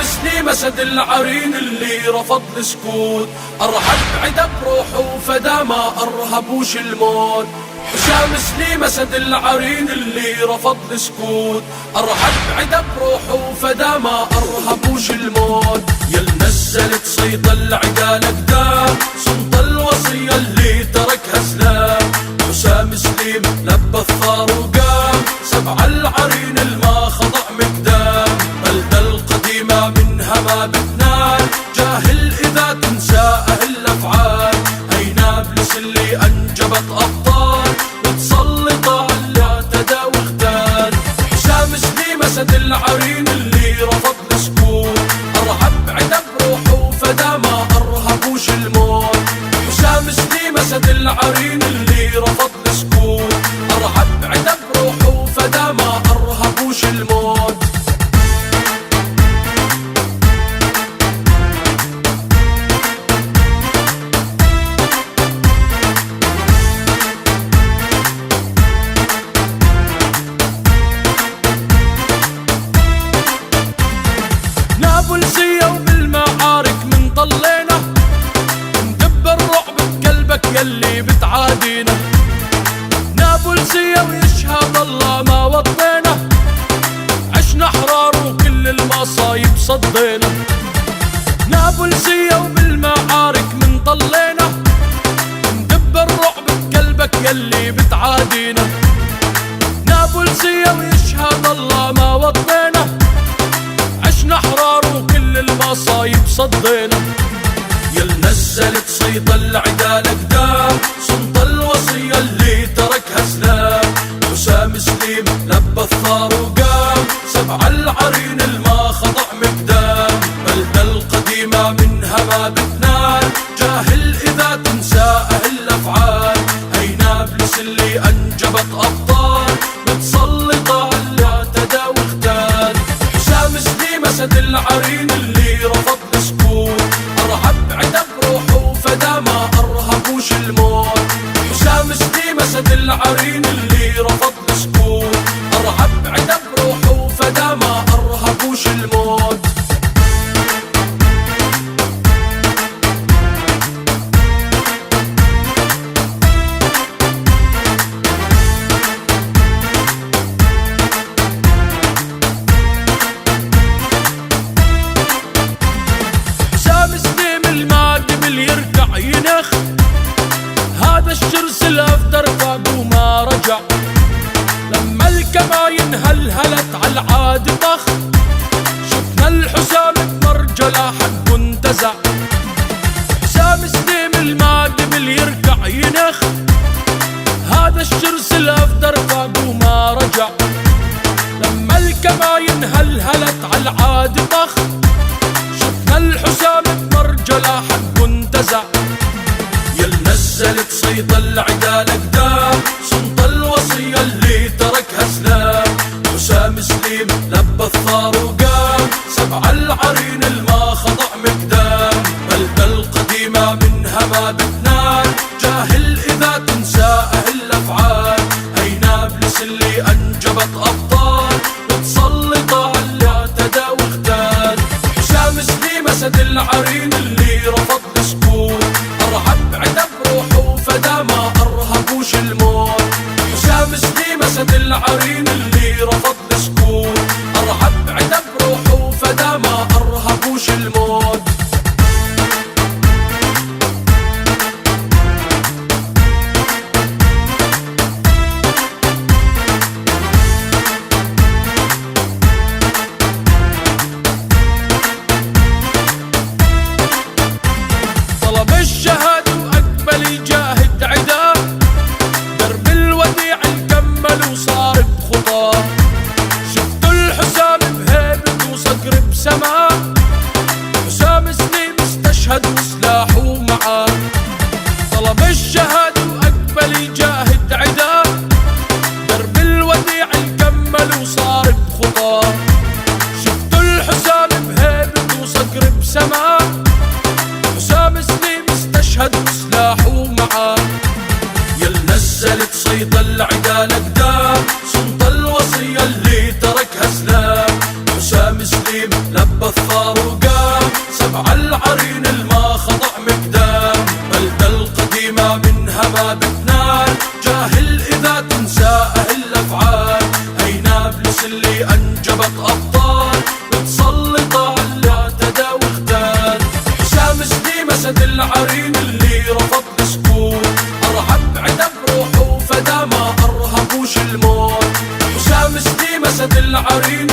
سليم اسد العرين اللي رفض السكوت، ارحب عدا بروحه فدا ما ارهبوش الموت. حسام سليم اسد العرين اللي رفض السكوت، ارحب عدا بروحه فدا ما ارهبوش الموت. يل نزلت صيد العدا لقدام، صمت الوصية اللي تركها سلام. حسام سليم لبى الثار وقام، سبع العرين الما خضع مقدام. بلدة القديمة منها ما بتنال، جاهل إذا تنسى أهل الأفعال. هي نابلس اللي أنجبت أبطال، وتسلط على اعتدى واغتال. حسام سليم أسد العرين اللي رفض السكوت، أرحب عدا بروحه فدا ما أرهبوش الموت. حسام سليم أسد العرين اللي رفض السكوت، أرحب عدا بروحه فدا ما أرهبوش الموت. نابلسية وبالمعارك من طلينا، ندب الرعب بقلبك يلي بتعادينا. نابلسية ويشهد الله ما وطينا، عشنا حرار وكل المصايب صدينا. نابلسية وبالمعارك من طلينا، ندب الرعب بقلبك يلي بتعادينا. نابلسية ويشهد الله ما وطينا، عشنا حرار وكل المصايب صدينا. يل نزلت صيد العدا لقدام، صمت الوصية اللي تركها سلام. حسام سليم لبى الثار وقام، سبع العرين الما خضع مقدام. بلدة القديمة منها ما بتنال، جاهل إذا تنسى أهل الأفعال. هي نابلس اللي أنجبت أبطال، متسلط على اعتدى واغتال. حسام سليم أسد العرين اللي رفض السكوت، أرحب عدا بروحه فدا ما أرهبوش الموت. حسام سليم أسد العرين اللي رفض السكوت، أرحب عدا بروحه فدا ما أرهبوش الموت. يركع ينخ، هذا الشرس الأفدر فاق وما رجع. لما الكماين هلهلت عالعاد طخ، شفنا الحسام بمرجله حق انتزع. حسام سليم المادب يركع ينخ، هذا الشرس الأفدر فاق وما رجع. لما الكماين هلهلت عالعاد طخ، شفنا الحسام بمرجله حق انتزع. يل نزلت صيد العدا لقدام، صمت الوصية اللي تركها سلام. حسام سليم لبى الثار وقام، سبع العرين الما خضع مقدام. بلدة القديمة منها ما بتنال، جاهل إذا تنسى أهل الأفعال. هي نابلس اللي أنجبت أبطال، متسلط على اعتدى واغتال. حسام سليم أسد العرين اللي رفض السكوت، أرحب عدا بروحه فدا ما أرهبوش الموت. حسام سليم أسد العرين اللي رفض السكوت، أرحب عدا بروحه فدا ما أرهبوش الموت. اللي أنجبت أبطال متسلطة على اعتدى واغتال. حسام سليم أسد العرين اللي رفض السكوت، أرحب عدا بروحه وفدا ما أرهبوش الموت. حسام سليم أسد العرين